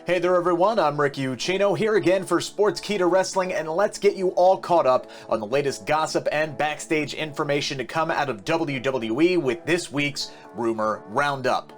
Hey there everyone, I'm Rick Ucchino here again for Sportskeeda Wrestling, and let's get you all caught up on the latest gossip and backstage information to come out of WWE with this week's Rumor Roundup.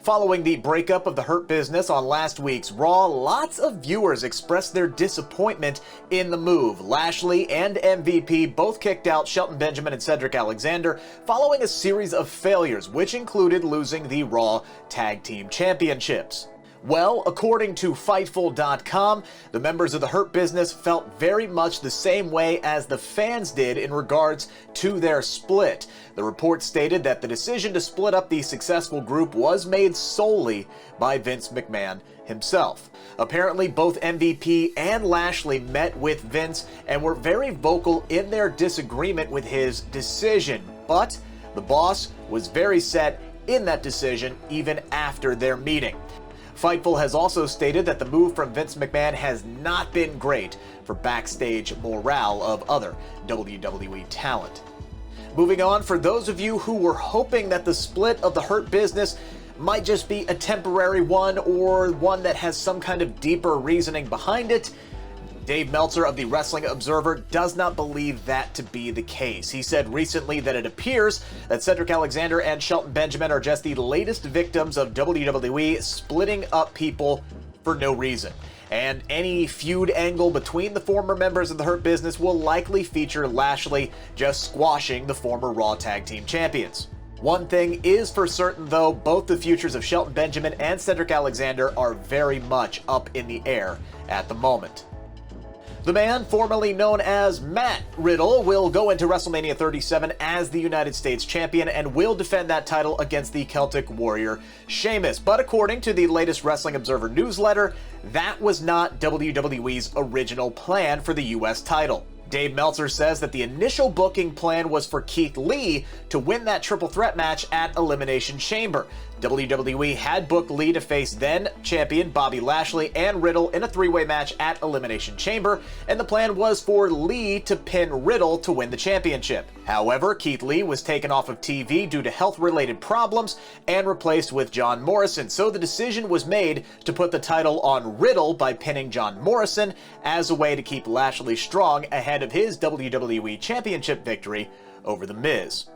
Following the breakup of the Hurt Business on last week's Raw, lots of viewers expressed their disappointment in the move. Lashley and MVP both kicked out Shelton Benjamin and Cedric Alexander following a series of failures, which included losing the Raw Tag Team Championships. Well, according to Fightful.com, the members of the Hurt Business felt very much the same way as the fans did in regards to their split. The report stated that the decision to split up the successful group was made solely by Vince McMahon himself. Apparently, both MVP and Lashley met with Vince and were very vocal in their disagreement with his decision, but the boss was very set in that decision even after their meeting. Fightful has also stated that the move from Vince McMahon has not been great for backstage morale of other WWE talent. Moving on, for those of you who were hoping that the split of the Hurt Business might just be a temporary one or one that has some kind of deeper reasoning behind it, Dave Meltzer of the Wrestling Observer does not believe that to be the case. He said recently that it appears that Cedric Alexander and Shelton Benjamin are just the latest victims of WWE splitting up people for no reason. And any feud angle between the former members of the Hurt Business will likely feature Lashley just squashing the former Raw Tag Team Champions. One thing is for certain though, both the futures of Shelton Benjamin and Cedric Alexander are very much up in the air at the moment. The man formerly known as Matt Riddle will go into WrestleMania 37 as the United States Champion and will defend that title against the Celtic Warrior Sheamus. But according to the latest Wrestling Observer newsletter, that was not WWE's original plan for the US title. Dave Meltzer says that the initial booking plan was for Keith Lee to win that triple threat match at Elimination Chamber. WWE had booked Lee to face then champion Bobby Lashley and Riddle in a three-way match at Elimination Chamber, and the plan was for Lee to pin Riddle to win the championship. However, Keith Lee was taken off of TV due to health-related problems and replaced with John Morrison, so the decision was made to put the title on Riddle by pinning John Morrison as a way to keep Lashley strong ahead of his WWE Championship victory over The Miz.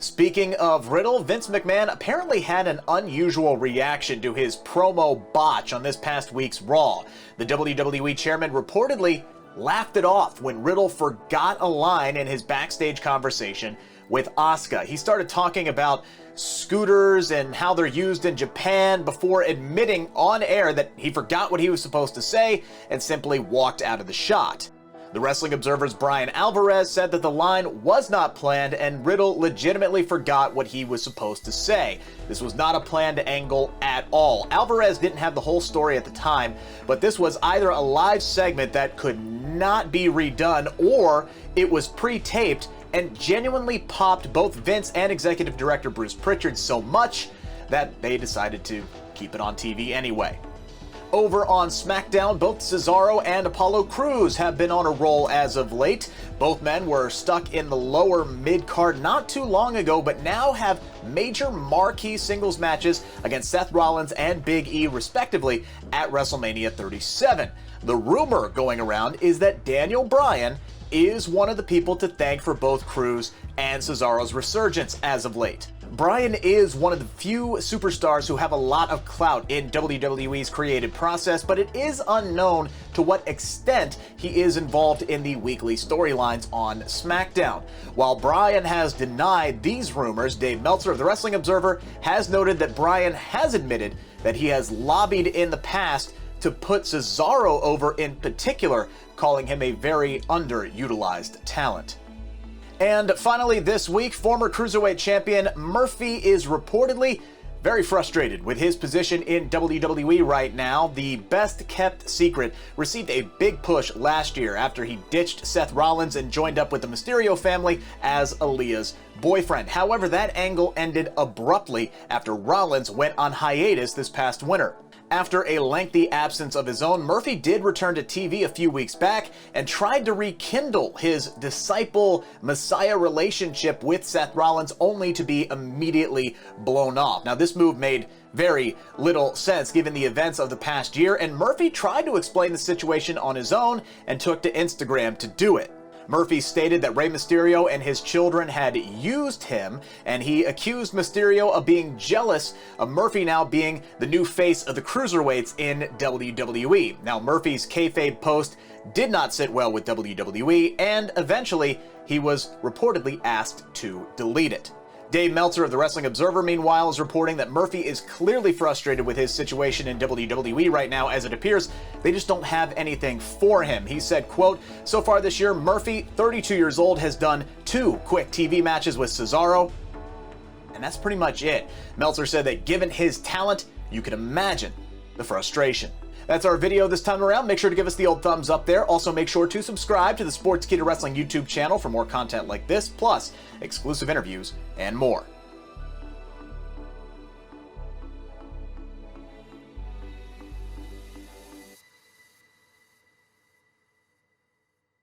Speaking of Riddle, Vince McMahon apparently had an unusual reaction to his promo botch on this past week's Raw. The WWE chairman reportedly laughed it off when Riddle forgot a line in his backstage conversation with Asuka. He started talking about scooters and how they're used in Japan before admitting on air that he forgot what he was supposed to say and simply walked out of the shot. The Wrestling Observer's Brian Alvarez said that the line was not planned and Riddle legitimately forgot what he was supposed to say. This was not a planned angle at all. Alvarez didn't have the whole story at the time, but this was either a live segment that could not be redone or it was pre-taped and genuinely popped both Vince and Executive Director Bruce Pritchard so much that they decided to keep it on TV anyway. Over on SmackDown, both Cesaro and Apollo Crews have been on a roll as of late. Both men were stuck in the lower mid-card not too long ago, but now have major marquee singles matches against Seth Rollins and Big E, respectively, at WrestleMania 37. The rumor going around is that Daniel Bryan is one of the people to thank for both Crews and Cesaro's resurgence as of late. Bryan is one of the few superstars who have a lot of clout in WWE's creative process, but it is unknown to what extent he is involved in the weekly storylines on SmackDown. While Bryan has denied these rumors, Dave Meltzer of the Wrestling Observer has noted that Bryan has admitted that he has lobbied in the past to put Cesaro over in particular, calling him a very underutilized talent. And finally this week, former Cruiserweight champion Murphy is reportedly very frustrated with his position in WWE right now. The best-kept secret received a big push last year after he ditched Seth Rollins and joined up with the Mysterio family as Aaliyah's boyfriend. However, that angle ended abruptly after Rollins went on hiatus this past winter. After a lengthy absence of his own, Murphy did return to TV a few weeks back and tried to rekindle his disciple-messiah relationship with Seth Rollins, only to be immediately blown off. Now, this move made very little sense given the events of the past year, and Murphy tried to explain the situation on his own and took to Instagram to do it. Murphy stated that Rey Mysterio and his children had used him, and he accused Mysterio of being jealous of Murphy now being the new face of the cruiserweights in WWE. Now, Murphy's kayfabe post did not sit well with WWE, and eventually he was reportedly asked to delete it. Dave Meltzer of the Wrestling Observer, meanwhile, is reporting that Murphy is clearly frustrated with his situation in WWE right now, as it appears they just don't have anything for him. He said, quote, "So far this year, Murphy, 32 years old, has done 2 quick TV matches with Cesaro, and that's pretty much it." Meltzer said that given his talent, you can imagine the frustration. That's our video this time around. Make sure to give us the old thumbs up there. Also, make sure to subscribe to the Sportskeeda Wrestling YouTube channel for more content like this, plus exclusive interviews and more.